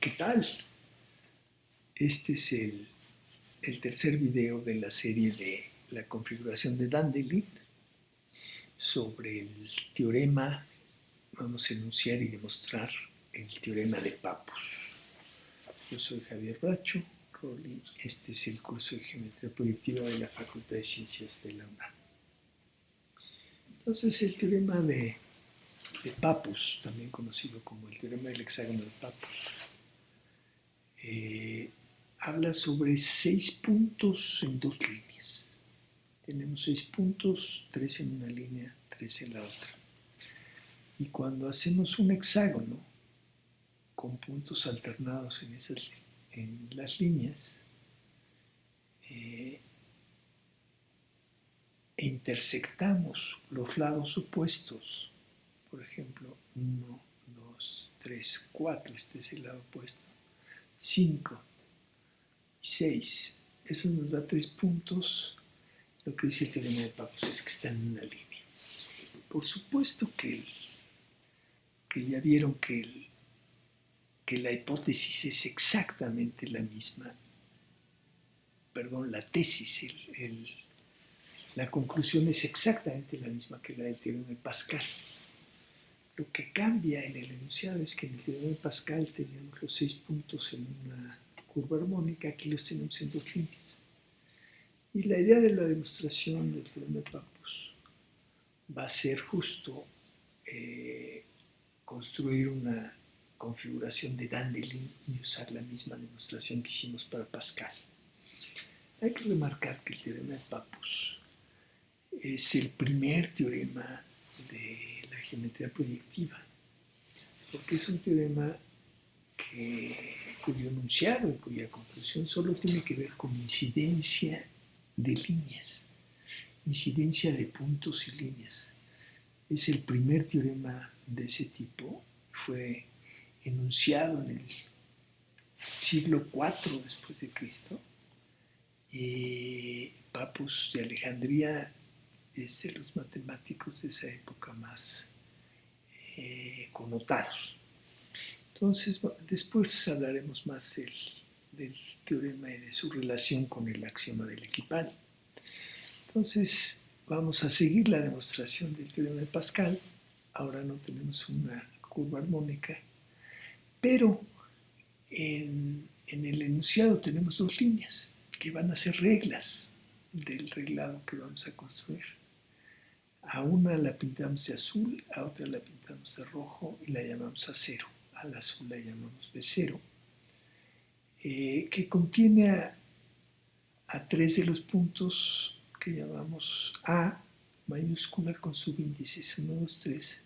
¿Qué tal? Este es el tercer video de la serie de la configuración de Dandelin sobre el teorema. Vamos a enunciar y demostrar el teorema de Pappus. Yo soy Javier Bracho Rolli. Este es el curso de Geometría Proyectiva de la Facultad de Ciencias de la UNAM. Entonces, el teorema de Pappus, también conocido como el teorema del hexágono de Pappus, habla sobre 6 puntos en 2 líneas. Tenemos 6 puntos, 3 en una línea, 3 en la otra. Y cuando hacemos un hexágono con puntos alternados en las líneas, e intersectamos los lados opuestos, por ejemplo, 1, 2, 3, 4, este es el lado opuesto, 5 y 6, eso nos da 3 puntos. Lo que dice el teorema de Pappus es que están en una línea. Por supuesto que ya vieron que la hipótesis es exactamente la misma, la tesis, la conclusión es exactamente la misma que la del teorema de Pascal. Lo que cambia en el enunciado es que en el teorema de Pascal teníamos los 6 puntos en una curva armónica, aquí los tenemos en 2 líneas. Y la idea de la demostración del teorema de Pappus va a ser justo construir una configuración de Dandelin y usar la misma demostración que hicimos para Pascal. Hay que remarcar que el teorema de Pappus es el primer teorema de la geometría proyectiva, porque es un teorema cuyo enunciado y cuya conclusión solo tiene que ver con incidencia de líneas, incidencia de puntos y líneas. Es el primer teorema de ese tipo, fue enunciado en el siglo IV después de Cristo. Pappus de Alejandría es de los matemáticos de esa época más connotados. Entonces, después hablaremos más del teorema y de su relación con el axioma del equipario. Entonces, vamos a seguir la demostración del teorema de Pascal. Ahora no tenemos una curva armónica, pero en el enunciado tenemos 2 líneas que van a ser reglas del reglado que vamos a construir. A una la pintamos de azul, a otra la pintamos de rojo y la llamamos A0. Al azul la llamamos B0, que contiene a 3 de los puntos que llamamos A mayúscula con subíndices 1, 2, 3,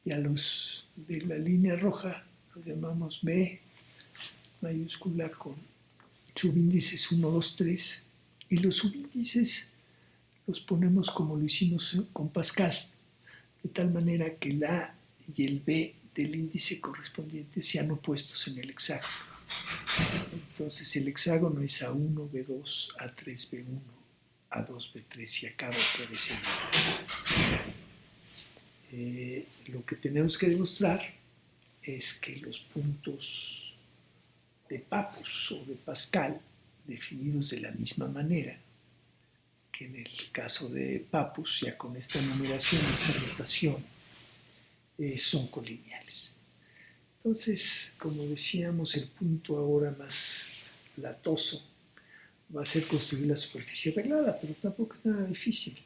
y a los de la línea roja los llamamos B mayúscula con subíndices 1, 2, 3, y los subíndices los ponemos como lo hicimos con Pascal, de tal manera que el A y el B del índice correspondiente sean opuestos en el hexágono. Entonces el hexágono es A1, B2, A3, B1, A2, B3 y acaba otra vez en A. Lo que tenemos que demostrar es que los puntos de Pappus o de Pascal, definidos de la misma manera que en el caso de Pappus, ya con esta numeración, esta notación, son colineales. Entonces, como decíamos, el punto ahora más latoso va a ser construir la superficie reglada, pero tampoco es nada difícil,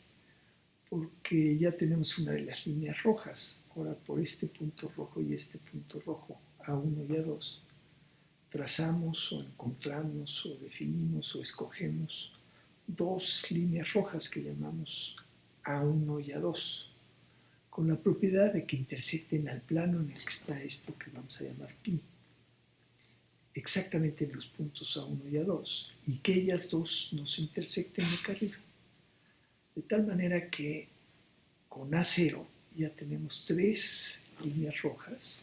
porque ya tenemos una de las líneas rojas. Ahora, por este punto rojo y este punto rojo, A1 y A2, trazamos o encontramos o definimos o escogemos 2 líneas rojas que llamamos A1 y A2, con la propiedad de que intersecten al plano en el que está esto que vamos a llamar pi, exactamente en los puntos A1 y A2, y que ellas dos no se intersecten acá arriba. De tal manera que con A0 ya tenemos 3 líneas rojas.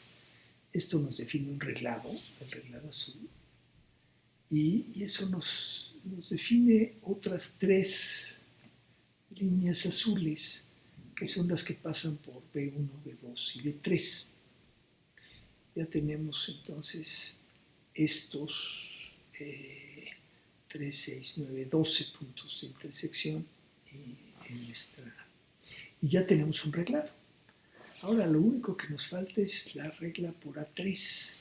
Esto nos define un reglado, el reglado azul, y eso nos define otras 3 líneas azules, que son las que pasan por B1, B2 y B3. Ya tenemos entonces estos 3, 6, 9, 12 puntos de intersección y ya tenemos un reglado. Ahora lo único que nos falta es la regla por A3.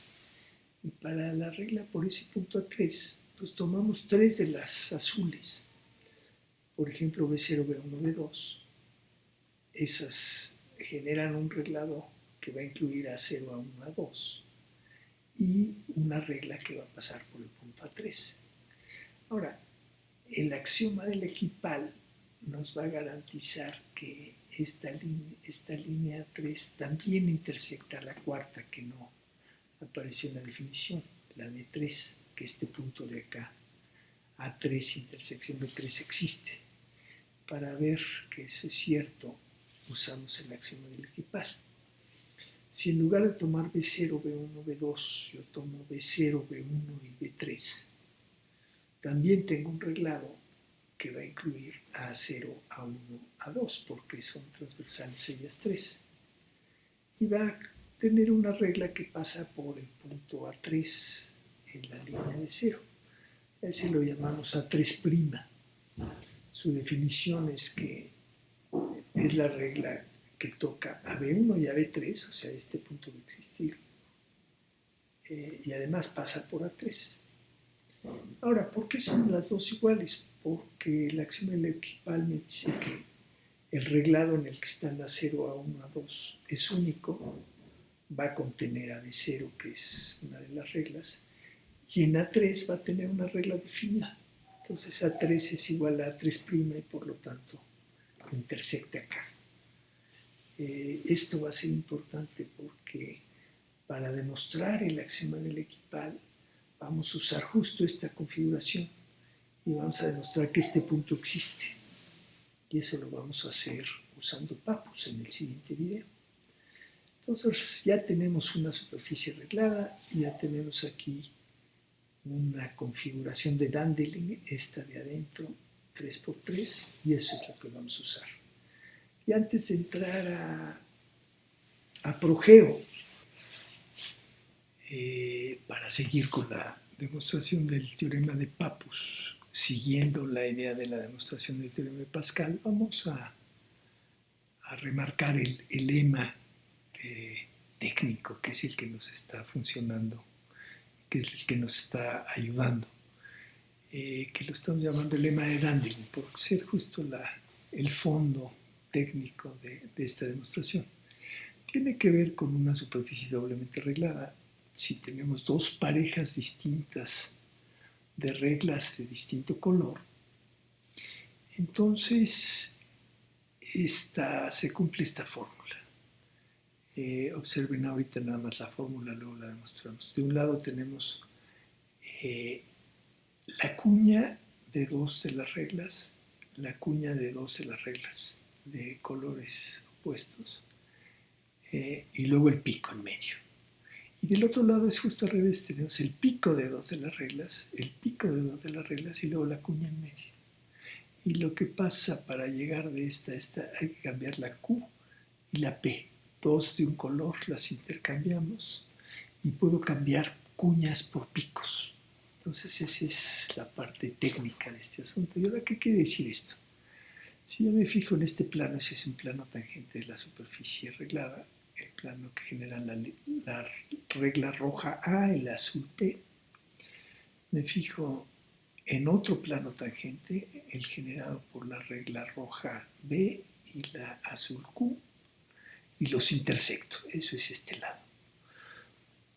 Y para la regla por ese punto A3, pues tomamos 3 de las azules. Por ejemplo, B0, B1, B2. Esas generan un reglado que va a incluir A0, A1, A2. Y una regla que va a pasar por el punto A3. Ahora, el axioma del equipal nos va a garantizar que esta línea 3 también intersecta la cuarta que no apareció en la definición, la B3, que este punto de acá, A3 intersección B3 existe. Para ver que eso es cierto, usamos el axioma del equipal. Si en lugar de tomar B0, B1, B2, yo tomo B0, B1 y B3, también tengo un reglado que va a incluir A0, A1, A2, porque son transversales ellas 3. Y va a tener una regla que pasa por el punto A3 en la línea de 0. A ese lo llamamos A3'. Su definición es que es la regla que toca a B1 y a B3, o sea, este punto de existir, y además pasa por A3. Ahora, ¿por qué son las dos iguales? Porque el axioma del equipal me dice que el reglado en el que están A0, A1, A2 es único, va a contener a B0, que es una de las reglas, y en A3 va a tener una regla definida. Entonces A3 es igual a A3' y por lo tanto intersecta acá. Esto va a ser importante porque para demostrar el axioma del equipal vamos a usar justo esta configuración y vamos a demostrar que este punto existe. Y eso lo vamos a hacer usando Pappus en el siguiente video. Entonces ya tenemos una superficie reglada y ya tenemos aquí una configuración de Dandelin, esta de adentro, 3×3, y eso es lo que vamos a usar. Y antes de entrar a Progeo, para seguir con la demostración del teorema de Pappus, siguiendo la idea de la demostración del teorema de Pascal, vamos a remarcar el lema técnico, que es el que nos está funcionando, que es el que nos está ayudando, que lo estamos llamando el lema de Dandelin, por ser justo el fondo técnico de esta demostración. Tiene que ver con una superficie doblemente reglada. Si tenemos dos parejas distintas de reglas de distinto color, entonces se cumple esta fórmula. Observen ahorita nada más la fórmula, luego la demostramos. De un lado tenemos la cuña de dos de las reglas, la cuña de dos de las reglas de colores opuestos, y luego el pico en medio. Y del otro lado es justo al revés, tenemos el pico de dos de las reglas, el pico de dos de las reglas y luego la cuña en medio. Y lo que pasa para llegar de esta a esta, hay que cambiar la Q y la P. Dos de un color las intercambiamos y puedo cambiar cuñas por picos. Entonces esa es la parte técnica de este asunto. ¿Y ahora qué quiere decir esto? Si yo me fijo en este plano, ese es un plano tangente de la superficie reglada, el plano que genera la regla roja A y la azul P. Me fijo en otro plano tangente, el generado por la regla roja B y la azul Q, y los intersecto. Eso es este lado.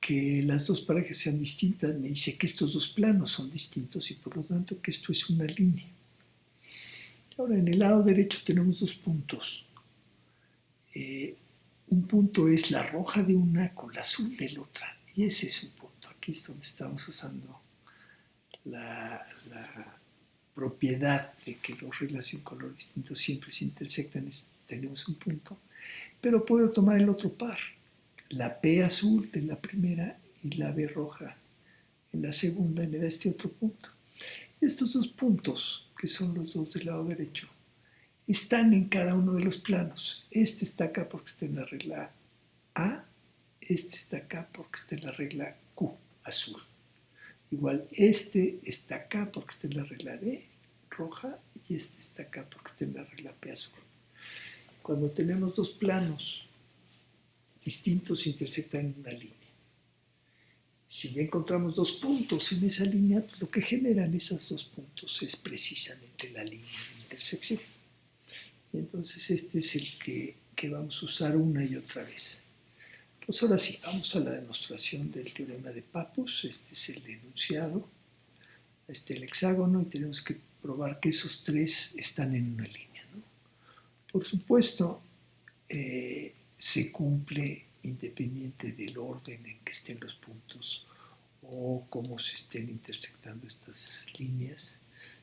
Que las dos parejas sean distintas me dice que estos dos planos son distintos y por lo tanto que esto es una línea. Ahora en el lado derecho tenemos dos puntos. Un punto es la roja de una con la azul de la otra, y ese es un punto. Aquí es donde estamos usando la propiedad de que dos reglas de un color distinto siempre se intersectan, tenemos un punto, pero puedo tomar el otro par, la P azul de la primera y la B roja en la segunda, y me da este otro punto. Estos dos puntos, que son los dos del lado derecho, están en cada uno de los planos. Este está acá porque está en la regla A, este está acá porque está en la regla Q, azul. Igual, este está acá porque está en la regla D roja y este está acá porque está en la regla P azul. Cuando tenemos dos planos distintos intersectan en una línea. Si ya encontramos dos puntos en esa línea, pues lo que generan esos dos puntos es precisamente la línea de intersección. Y entonces este es el que vamos a usar una y otra vez. Pues ahora sí, vamos a la demostración del teorema de Pappus. Este es el enunciado, este es el hexágono y tenemos que probar que esos tres están en una línea, ¿no? Por supuesto, se cumple independiente del orden en que estén los puntos o cómo se estén intersectando estas líneas.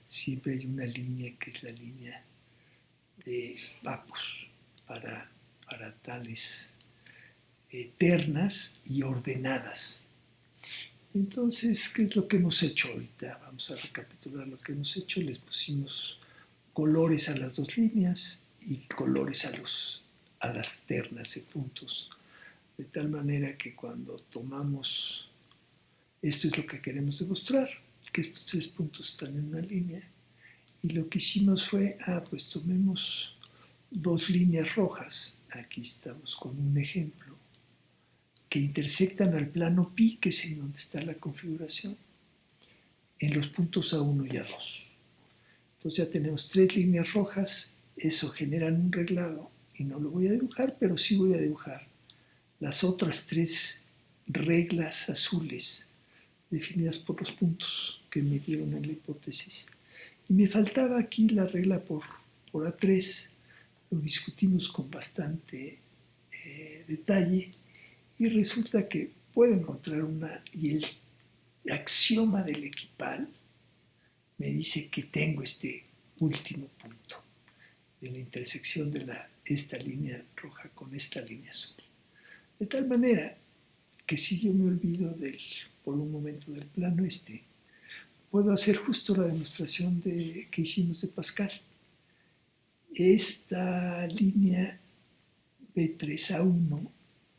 Siempre hay una línea que es la línea de Pappus para tales ternas y ordenadas. Entonces, ¿qué es lo que hemos hecho ahorita? Vamos a recapitular lo que hemos hecho. Les pusimos colores a las dos líneas y colores a las ternas de puntos, de tal manera que cuando tomamos, esto es lo que queremos demostrar, que estos tres puntos están en una línea, y lo que hicimos fue, pues tomemos dos líneas rojas, aquí estamos con un ejemplo, que intersectan al plano pi, que es en donde está la configuración, en los puntos A1 y A2. Entonces ya tenemos tres líneas rojas, eso genera un reglado, y no lo voy a dibujar, pero sí voy a dibujar las otras tres reglas azules definidas por los puntos que me dieron en la hipótesis. Y me faltaba aquí la regla por A3, lo discutimos con bastante detalle, y resulta que puedo encontrar una, y el axioma del equipal me dice que tengo este último punto de la intersección de esta línea roja con esta línea azul. De tal manera que si yo me olvido por un momento del plano puedo hacer justo la demostración que hicimos de Pascal. Esta línea B3A1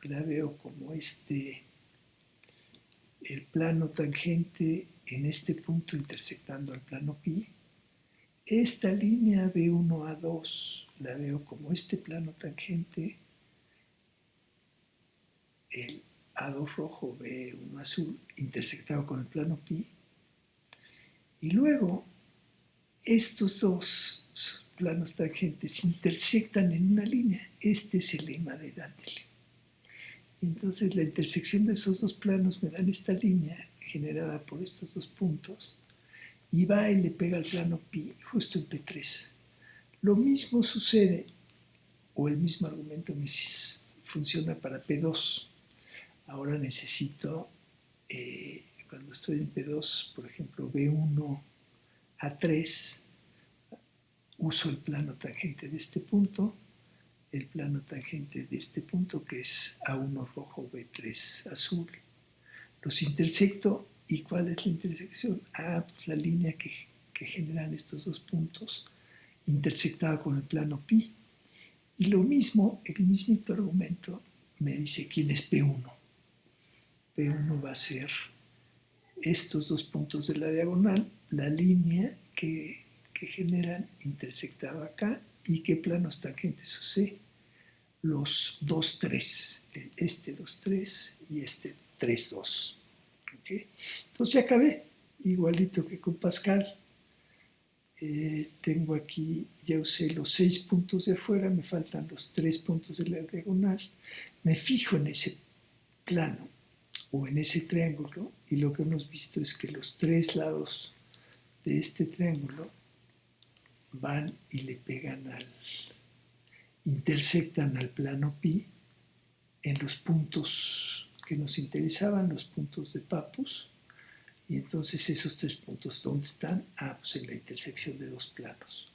la veo como el plano tangente en este punto intersectando al plano pi. Esta línea B1A2 la veo como este plano tangente, el A2 rojo, B1 azul, intersectado con el plano pi. Y luego, estos dos planos tangentes intersectan en una línea. Este es el lema de Dandelin. Entonces, la intersección de esos dos planos me dan esta línea generada por estos dos puntos y va y le pega al plano pi justo en P3. Lo mismo sucede, o el mismo argumento funciona para P2. Ahora necesito, cuando estoy en P2, por ejemplo, B1 A3, uso el plano tangente de este punto, el plano tangente de este punto, que es A1 rojo, B3 azul. Los intersecto, ¿y cuál es la intersección? Pues la línea que generan estos dos puntos, intersectada con el plano pi. Y lo mismo, el mismito argumento, me dice quién es P1. P1 va a ser estos dos puntos de la diagonal, la línea que generan intersectado acá, y qué planos tangentes usé, los 2, 3, este 2, 3 y este 3, 2. ¿Okay? Entonces ya acabé, igualito que con Pascal. Tengo aquí, ya usé los 6 puntos de afuera, me faltan los 3 puntos de la diagonal, me fijo en ese plano o en ese triángulo, y lo que hemos visto es que los tres lados de este triángulo van y le pegan intersectan al plano pi en los puntos que nos interesaban, los puntos de Pappus. Y entonces esos tres puntos, ¿dónde están? Pues en la intersección de dos planos.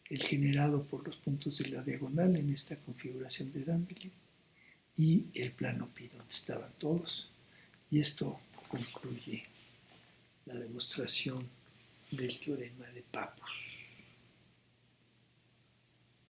El generado por los puntos de la diagonal en esta configuración de Dandelin y el plano pi donde estaban todos. Y esto concluye la demostración del teorema de Pappus.